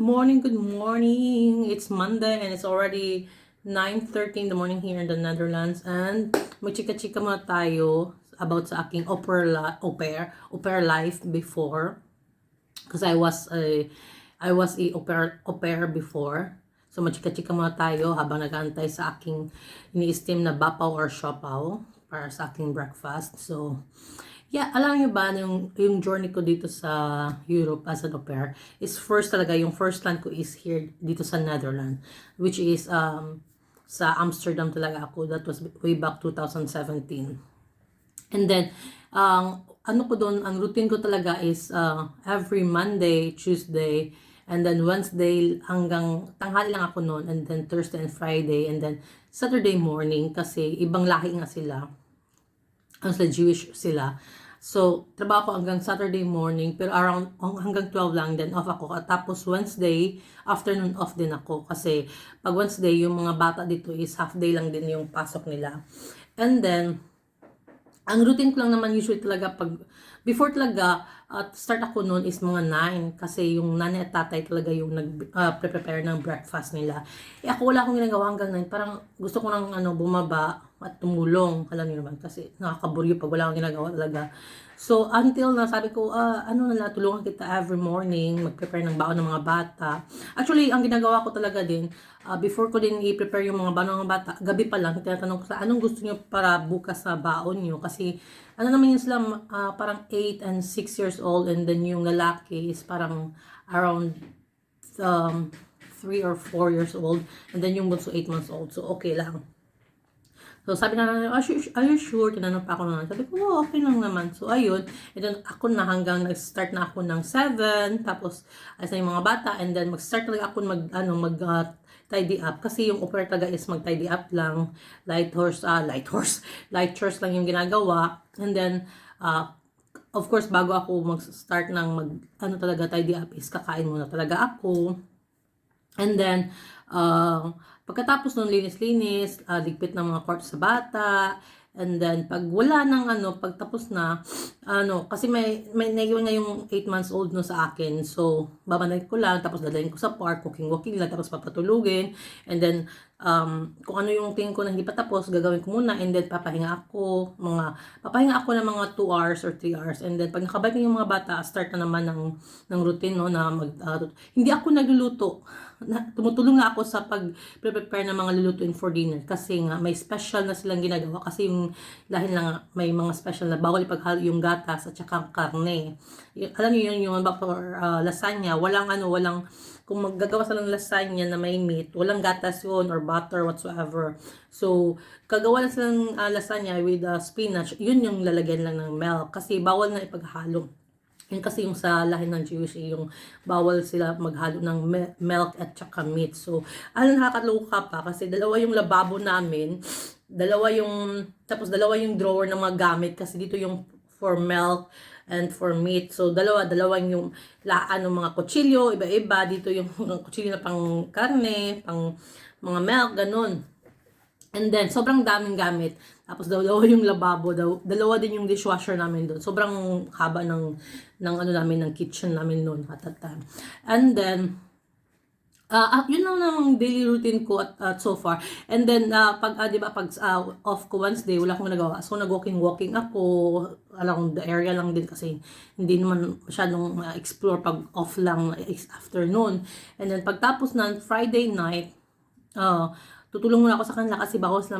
morning, good morning. It's Monday and it's already 9:30 in the morning here in the Netherlands. And magchika-chika muna tayo about sa aking au pair life before. Because I was a au pair before. So magchika-chika muna tayo habang nag-aantay sa aking ini-steam na bapaw or siopaw para sa aking breakfast. So yeah, alam niyo ba, yung journey ko dito sa Europe as an au pair is yung first land ko is here dito sa Netherlands, which is sa Amsterdam talaga ako. That was way back 2017. And then, ang routine ko talaga is every Monday, Tuesday, and then Wednesday hanggang tanghali lang ako noon, and then Thursday and Friday, and then Saturday morning kasi ibang lahi nga sila. Jewish sila. So, trabaho ko hanggang Saturday morning, pero hanggang 12 lang, then off ako. At tapos Wednesday, afternoon off din ako. Kasi pag Wednesday, yung mga bata dito is half day lang din yung pasok nila. And then, ang routine ko lang naman usually talaga before talaga, start ako noon is mga 9. Kasi yung nanay at tatay talaga yung nag-prepare ng breakfast nila. Ako wala akong ginagawa hanggang 9. Parang gusto ko nang bumaba at tumulong. Alam niyo naman kasi nakakaburyo pag wala akong ginagawa talaga. So until na sabi ko, tulungan kita every morning, mag-prepare ng baon ng mga bata. Actually, ang ginagawa ko talaga din, before ko din i-prepare yung mga baon ng mga bata, gabi pa lang, tinatanong ko sa anong gusto niyo para bukas sa baon niyo. Kasi naman yun sila, parang 8 and 6 years old, and then yung lalaki is parang around 3 or 4 years old, and then yung bunso 8 months old. So okay lang. So, sabi na namin, are you sure? Tinanong pa ako naman. Sabi ko, okay lang naman. So, ayun. And then, ako na hanggang nag-start na ako ng 7. Tapos, ayos na yung mga bata. And then, mag-start talaga ako tidy up. Kasi yung au pair talaga is mag-tidy up lang. Light chores lang yung ginagawa. And then, of course, bago ako mag-start ng tidy up is kakain muna talaga ako. And then, pagkatapos ng linis-linis, ligpit ng mga kwarto sa bata, and then pag wala ng pagtapos na, kasi may naiwan nga yung 8 months old no sa akin, so babalik ko lang, tapos dadalhin ko sa park, walking lang, tapos papatulugin, and then kung ano yung tingin ko na hindi pa tapos, gagawin ko muna, and then papahinga ako ng mga 2 hours or 3 hours, and then pag nakabalik yung mga bata, start na naman ng routine, no, na hindi ako nagluluto. Tumutulong nga ako sa pag-prepare ng mga lulutuin for dinner kasi nga may special na silang ginagawa kasi yung dahil lang may mga special na bawal ipaghalo yung gatas at saka karne. Alam niyo yun yung for lasagna, walang kung maggagawa sila ng lasagna na may meat, walang gatas yun or butter whatsoever. So, kagawa lang silang lasagna with spinach, yun yung lalagyan lang ng milk kasi bawal na ipaghalo. Yun kasi yung sa lahi ng Jewish, yung bawal sila maghalo ng milk at saka meat. So, nakakaloka pa kasi dalawa yung lababo namin, dalawa yung drawer ng mga gamit kasi dito yung for milk and for meat. So, dalawa yung mga kutsilyo, iba-iba. Dito yung kutsilyo na pang karne, pang mga milk, ganun. And then, sobrang daming gamit. Tapos, dalawa yung lababo, dalawa din yung dishwasher namin doon. Sobrang haba ng kitchen namin noon at that time. And then, yun lang ang daily routine ko at so far. And then, pag off ko Wednesday, wala akong nagawa. So, nag-walking ako along the area lang din kasi hindi naman masyadong explore pag off lang afternoon. And then, pagtapos ng Friday night, tutulong muna ako sa kanila kasi bawal sila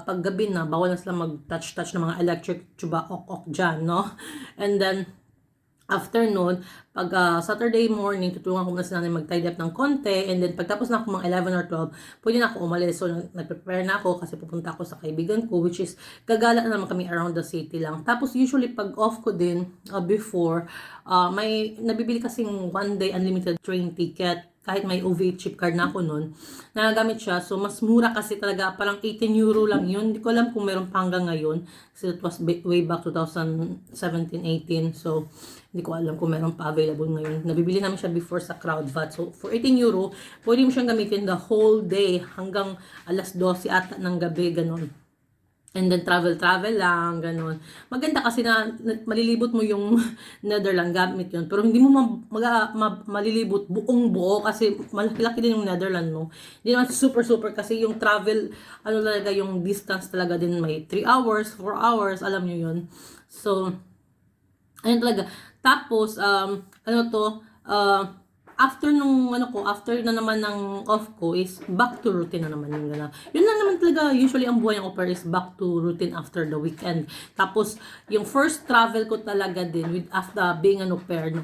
paggabi na, bawal na sila mag-touch ng mga electric tuba dyan, no? And then, afternoon, pag Saturday morning, tutulungan ko muna sila na mag-tidy up ng konti, and then pagtapos na ako mga 11 or 12, pwede na ako umalis. So, nag-prepare na ako kasi pupunta ako sa kaibigan ko, which is, gagala na naman kami around the city lang. Tapos, usually, pag off ko din, before, may nabibili kasing one day unlimited train ticket, kahit may OV chip card na ako nun, nagagamit siya. So, mas mura kasi talaga. Parang 18 euro lang yun. Hindi ko alam kung meron pa hanggang ngayon. Kasi it was way back 2017-18. So, hindi ko alam kung meron pa available ngayon. Nabibili namin siya before sa Crowdvat. So, for 18 euro, pwede mo siyang gamitin the whole day hanggang alas 12 ata ng gabi, ganun. And then travel lang, ganun. Maganda kasi na malilibot mo yung Netherlands gamit yun. Pero hindi mo malilibot buong buo kasi malaki-laki din yung Netherlands mo. Hindi naman super kasi yung travel, ano talaga yung distance talaga din may 3 hours, 4 hours, alam nyo yun. So, ayun talaga. Tapos, ano to, after na naman ng off ko is back to routine na naman yung gano'n. Yun lang naman talaga, usually ang buhay ng au pair is back to routine after the weekend. Tapos, yung first travel ko talaga din with after being an au pair, no,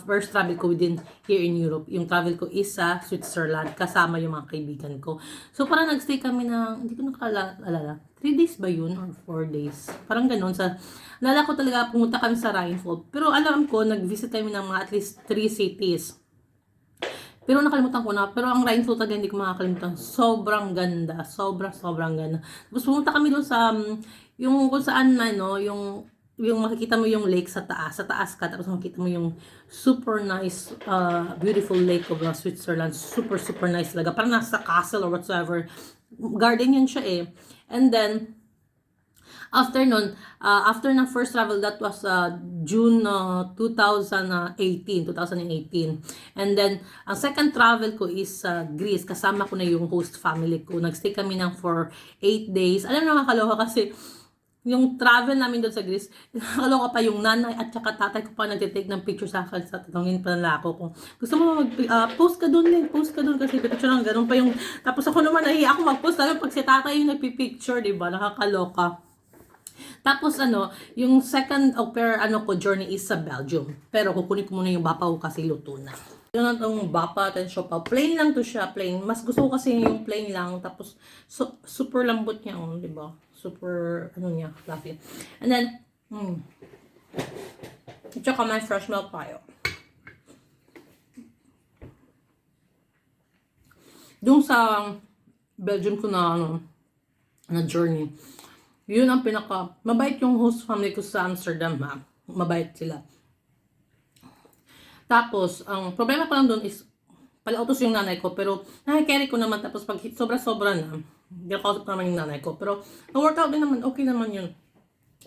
first travel ko within here in Europe, yung travel ko is sa Switzerland, kasama yung mga kaibigan ko. So, parang nagstay kami ng, hindi ko nakalala, 3 days ba yun or 4 days? Parang ganun sa, nalala ko talaga, pumunta kami sa Rheinfeld. Pero alam ko, nag-visit kami ng mga at least 3 cities. Pero nakalimutan ko na. Pero ang Rheinfeld talaga hindi ko makakalimutan. Sobrang ganda. Sobrang ganda. Tapos pumunta kami doon sa, yung kung saan man, no, yung makikita mo yung lake sa taas. Sa taas ka. Tapos makikita mo yung super nice, beautiful lake of Switzerland. Super nice talaga. Parang nasa castle or whatsoever. Garden yun siya eh. And then, after nun, after ng first travel, that was June 2018. And then, ang second travel ko is Greece. Kasama ko na yung host family ko. Nagstay kami ng for 8 days. Alam na nakakaloka kasi yung travel namin doon sa Greece, nakakaloka pa yung nanay at saka tatay ko pa nagtitake ng picture sa akin sa tatangin pa nila ako kung gusto mo post ka doon kasi picture lang ganun pa yung, tapos ako naman nahiya ako mag-post lalo pag si tatay yung nagpipicture, diba? Nakakaloka. Tapos yung second au pair journey is sa Belgium. Pero kukunin ko muna yung bapa ko kasi luto na. Yun ang itong bapa at siopaw. Plain lang to siya, plain. Mas gusto ko kasi yung plain lang. Tapos super lambot niya, di ba? Super, niya, fluffy. And then, tsaka may fresh milk tayo. Doon sa Belgium ko na journey, yun ang mabait yung host family ko sa Amsterdam, ha. Mabait sila. Tapos, ang problema pa lang doon is, palautos yung nanay ko, pero nakikerry ko naman, tapos pag sobra-sobra na, ginakausap ko naman yung nanay ko, pero na-workout din naman, okay naman yun.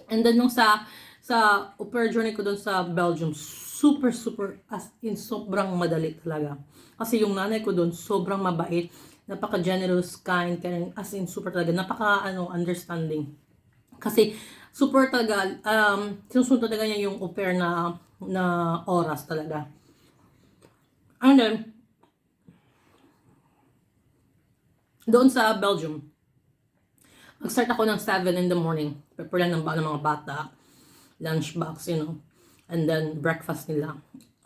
And then, nung sa au pair journey ko doon sa Belgium, super, as in, sobrang madali talaga. Kasi yung nanay ko doon, sobrang mabait, napaka-generous, kind, as in, super talaga, understanding. Kasi super talaga, sinusunod talaga niya yung au pair na oras talaga. And then, doon sa Belgium, mag-start ako ng 7 in the morning. Prepare lang ng mga bata, lunchbox, and then breakfast nila.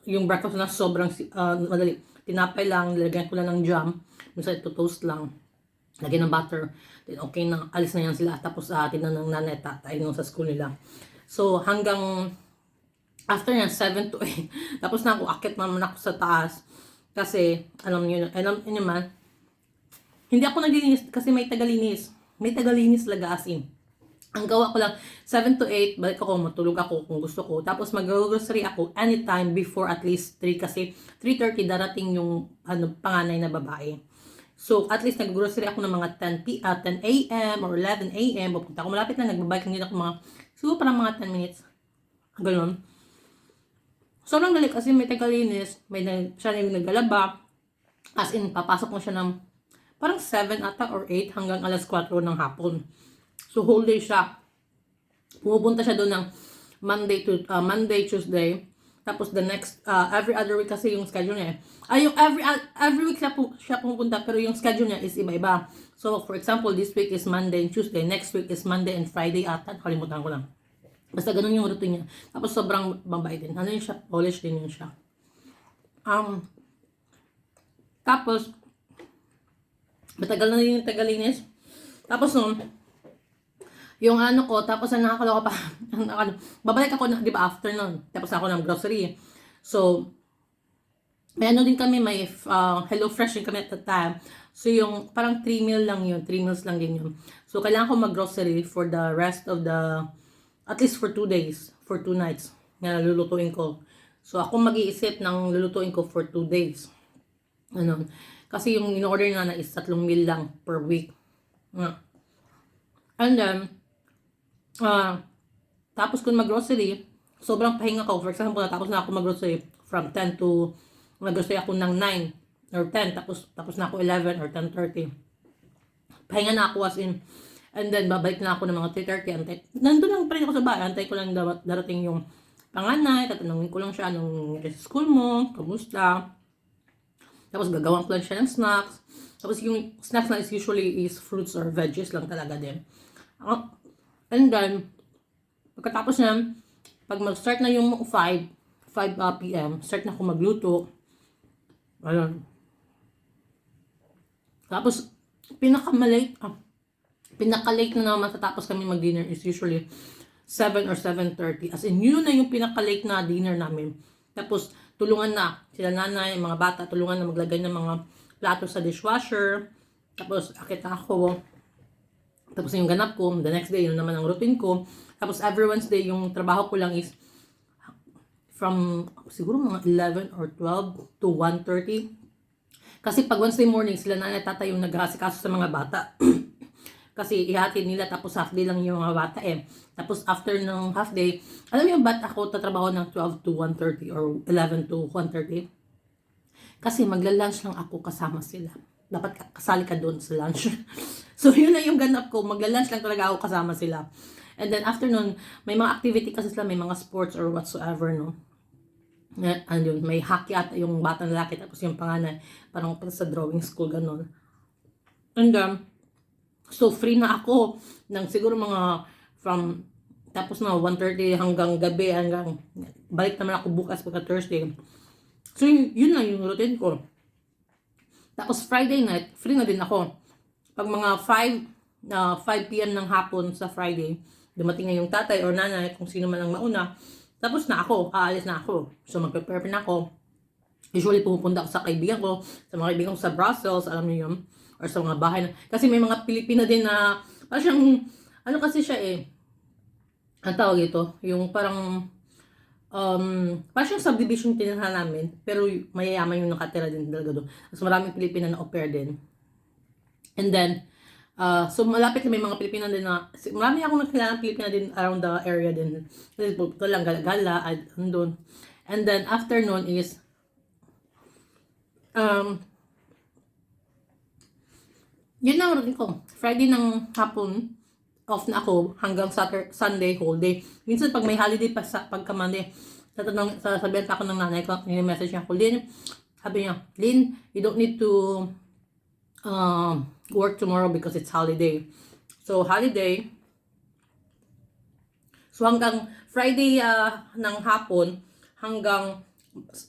Yung breakfast na sobrang madali. Tinapay lang, nilagyan ko lang ng jam, minsan ito toast lang, lagyan ng butter, then okay na, alis na yan sila. Tapos atin na ng nanay tatay sa school nila. So hanggang after yan 7 to 8 tapos na ako, akit naman ako sa taas kasi alam niyo man, hindi ako naglilinis kasi may tagalinis talaga, as in. Ang gawa ko lang, 7 to 8, balik ako, matulog ako kung gusto ko. Tapos mag-grocery ako anytime before at least 3 kasi 3:30 darating yung panganay na babae. So, at least nag-grocery ako ng mga 10 a.m. or 11 a.m. Pupunta ako, malapit na, nagbabike lang din ako siguro parang mga 10 minutes. Ganun. Sobrang dali kasi may tagalinis, siya yung naglalaba. As in, papasok mo siya ng parang 7 ata or 8 hanggang alas 4 ng hapon. So, whole day siya. Pumupunta siya doon ng Monday, Tuesday. Tapos the next, every other week kasi yung schedule niya. Yung every week siya pumupunta, pero yung schedule niya is iba-iba. So, for example, this week is Monday and Tuesday. Next week is Monday and Friday ata. Nakalimutan ko lang. Basta ganun yung routine niya. Tapos sobrang mabait din. Yun siya? Polish din yun siya. Tapos, matagal na din yung tagalinis. Tapos yung tapos ang nakakaloka pa, babalik ako, di ba, after nun, tapos ako ng grocery. So, may din kami, may Hello Fresh din kami at that time. So, yung parang 3 meals lang din yun. So, kailangan ko mag-grocery for the rest of at least for 2 days, for 2 nights, na lulutuin ko. So, ako mag-iisip ng lulutuin ko for 2 days. Kasi yung in-order na is 3 meal lang per week. And then, Tapos kung mag-grocery, sobrang pahinga ko. For example, natapos na ako mag-grocery from 10 to, mag-grocery ako ng 9 or 10, tapos na ako 11 or 10:30. Pahinga na ako as in, and then babalik na ako ng mga 3:30. Nandun lang pa rin ako sa bahay, antay ko lang darating yung panganay, tatanungin ko lang siya, anong school mo, kamusta. Tapos gagawin ko lang siya ng snacks. Tapos yung snacks na is usually is fruits or veggies lang talaga din. And then, pagkatapos na, pag mag-start na yung 5 p.m., start na ako magluto. Ayun. Tapos, pinaka-late na matatapos kami mag-dinner is usually 7 or 7:30. As in, yun na yung pinaka-late na dinner namin. Tapos, tulungan na sila nanay, mga bata, tulungan na maglagay ng mga plato sa dishwasher. Tapos, akit ako. Tapos, yung ganap ko, the next day, yun naman ang routine ko. Tapos, every Wednesday, yung trabaho ko lang is from siguro mga 11 or 12 to 1:30. Kasi pag Wednesday morning, sila nanay tatay yung nag-aasikaso sa mga bata. Kasi ihatid nila, tapos half day lang yung mga bata eh. Tapos after ng half day, alam mo yung ba't ako tatrabaho ng 12 to 1:30 or 11 to 1:30? Kasi magla-lunch lang ako kasama sila. Dapat kasali ka doon sa lunch. So yun na yung ganap ko, magla-lunch lang talaga ako kasama sila. And then after nun, may mga activity kasi sila, may mga sports or whatsoever, no? And yun, may hockey at yung batang lalaki, tapos yung panganay, parang sa drawing school, ganun. And so free na ako ng siguro mga from tapos na 1:30 hanggang gabi, hanggang balik naman ako bukas pagka Thursday. So yun na yung routine ko. Tapos Friday night, free na din ako. Pag mga 5 p.m. ng hapon sa Friday, dumating na yung tatay or nanay, kung sino man ang mauna, tapos na ako, aalis na ako. So magpe-prepare na ako. Usually pupunta ako sa kaibigan ko, sa mga kaibigan ko sa Brussels, alam niyo yun, or sa mga bahay na, kasi may mga Pilipina din na, parang siyang, ano kasi siya eh, ang tawag ito, yung parang, parang siyang subdivision tinahan namin, pero mayayaman yung nakatira din talaga doon. Tapos maraming Pilipina na au pair din. And then, so malapit na may mga Pilipina din na, marami akong nakilala ng Pilipina din around the area din. Kasi ito lang, gala-gala, andun. And then, afternoon is, yun lang routine ko. Friday ng hapon, off na ako hanggang Sunday whole day. Minsan pag may holiday pa sa pagka Monday, sasabihan pa ako ng nanay ko, message niya ako, Lynn, sabi niya, Lynn, you don't need to work tomorrow because it's holiday. So holiday, so hanggang Friday ng hapon, hanggang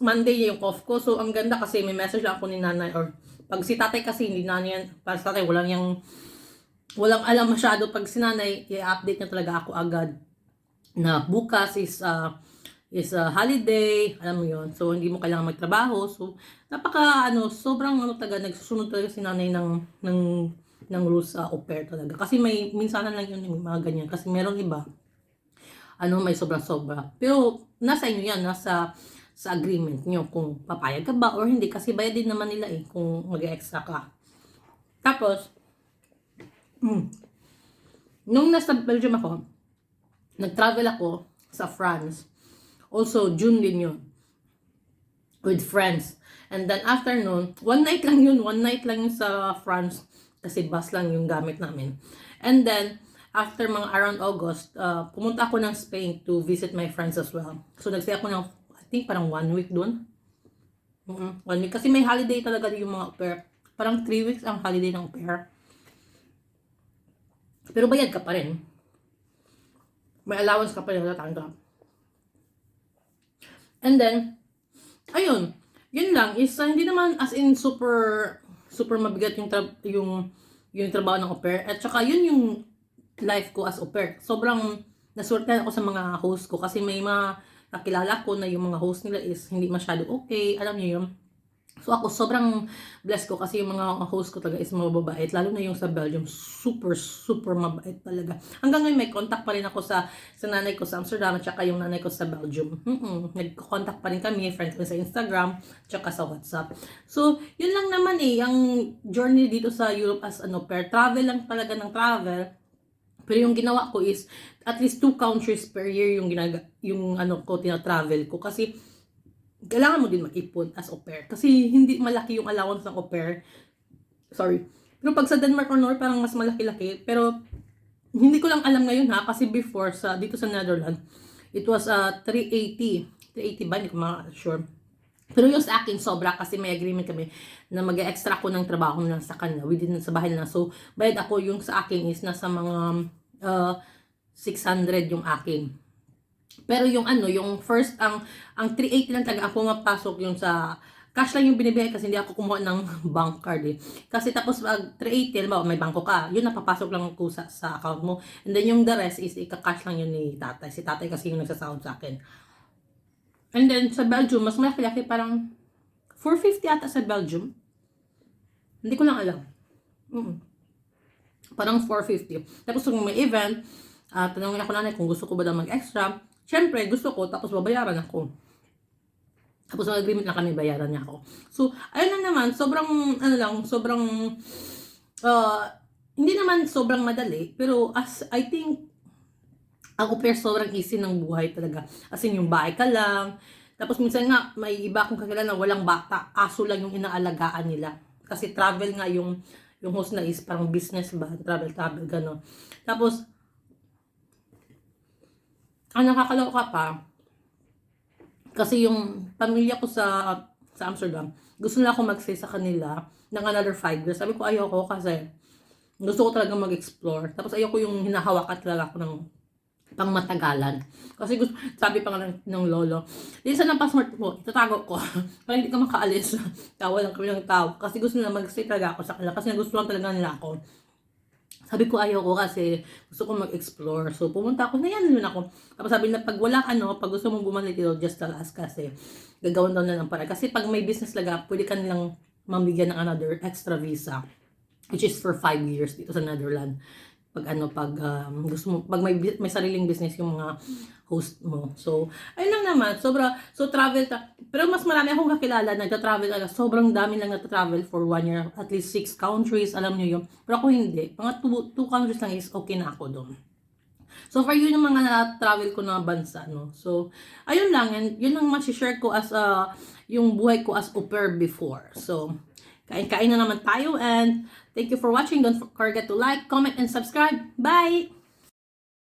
Monday yung off ko. So ang ganda kasi may message lang ako ni nanay, or pag si tatay kasi hindi na yan, para sa tatay walang alam masyado. Pag si nanay, i-update niya talaga ako agad na bukas is holiday, alam mo yon. So hindi mo kailangan magtrabaho. So sobrang taga nagsusunod talaga si nanay ng rules sa au pair talaga. Kasi may minsanan lang yun, mga ganyan. Kasi meron iba may sobra-sobra. Pero nasa inyo yan, sa agreement nyo kung papayag ka ba or hindi, kasi bayad din naman nila eh kung mag-extra ka. Tapos nung nasa Belgium ako, nag-travel ako sa France. Also June din yun, with friends. And then after nun, one night lang yun sa France, kasi bus lang yung gamit namin. And then after mga around August, pumunta ako ng Spain to visit my friends as well. So nagstay ako ng, I think parang 1 week doon. 1 week. Kasi may holiday talaga yung mga au pair. Parang 3 weeks ang holiday ng au pair. Pero bayad ka pa rin. May allowance ka pa rin natanggap. And then, ayun. Yun lang. Is, hindi naman as in super mabigat yung trabaho ng au pair. At saka yun yung life ko as au pair. Sobrang naswertehan ako sa mga host ko kasi may mga nakilala ko na yung mga host nila is hindi masyado okay. Alam niyo yun. So ako sobrang blessed ko kasi yung mga host ko talaga is mababait. Lalo na yung sa Belgium, super mabait talaga. Hanggang ngayon may contact pa rin ako sa nanay ko sa Amsterdam at saka yung nanay ko sa Belgium. Nag-contact pa rin kami, friends ko sa Instagram, tsaka sa WhatsApp. So yun lang naman ang journey dito sa Europe as an au pair. Travel lang talaga ng travel. Pero yung ginawa ko is at least 2 countries per year yung tina-travel ko kasi kailangan mo din mag-ipon as au pair kasi hindi malaki yung allowance ng au pair. Sorry. Pero pag sa Denmark or Norway parang mas malaki-laki, pero hindi ko lang alam ngayon ha kasi before dito sa Netherlands it was 380 ba, hindi ko sure. Pero yung sa akin, sobra kasi may agreement kami na mag-extra ako ng trabaho lang sa kanya within sa bahay na. So, bayad ako yung sa akin is nasa mga 600 yung akin. Pero yung yung first, ang 380 lang talaga ako mapasok yung sa cash lang yung binibigay kasi hindi ako kumuha ng bank card eh. Kasi tapos pag 380, ba may bangko ka, yun napapasok lang ko sa account mo. And then yung the rest is ika-cash lang yun ni tatay. Si tatay kasi yung nagsasahod sa akin. And then, sa Belgium, mas malaki-laki, parang 450 ata sa Belgium. Hindi ko lang alam. Parang 450. Tapos kung may event, tanongin ako nanay kung gusto ko ba daw mag-extra. Siyempre, gusto ko, tapos babayaran ako. Tapos mag-agreement lang kami, bayaran niya ako. So, ayun lang naman, hindi naman sobrang madali, pero I think, ang au pair sobrang easy ng buhay talaga. As in, yung bahay ka lang. Tapos minsan nga, may iba akong kakilala na walang bata. Aso lang yung inaalagaan nila. Kasi travel nga yung host na is parang business ba? Travel, gano'n. Tapos, ang nakakaloka pa, kasi yung pamilya ko sa Amsterdam, gusto nila ako mag-stay sa kanila ng another 5 years. Sabi ko, ayoko kasi gusto ko talaga mag-explore. Tapos ayoko yung hinahawakan talaga ako ng pang matagalan. Kasi sabi pa nga ng lolo, minsan ng passport mo, itatago ko. Para hindi ka makaalis. Tawa lang kami ng tao. Kasi gusto nila mag-stay talaga ako sa kanila. Kasi gusto lang talaga nila ako. Sabi ko ayoko kasi gusto ko mag-explore. So pumunta ako, nayan yun ako. Tapos sabi nila, pag wala pag gusto mong bumalik dito, just tell us kasi gagawin daw na ng para. Kasi pag may business talaga, pwede ka nilang mamigyan ng another extra visa. Which is for 5 years dito sa Netherlands. Gusto mo, pag may sariling business yung mga host mo. So, ayun lang naman, travel, pero mas marami akong kakilala, nagta-travel, sobrang dami lang nagta-travel for 1 year, at least 6 countries, alam nyo yun. Pero ako hindi, mga 2 countries lang is okay na ako doon. So, for yun yung mga na-travel ko na bansa, no? So, ayun lang, yun ang share ko as, yung buhay ko as au pair before. So, kain-kain na naman tayo and thank you for watching. Don't forget to like, comment, and subscribe. Bye!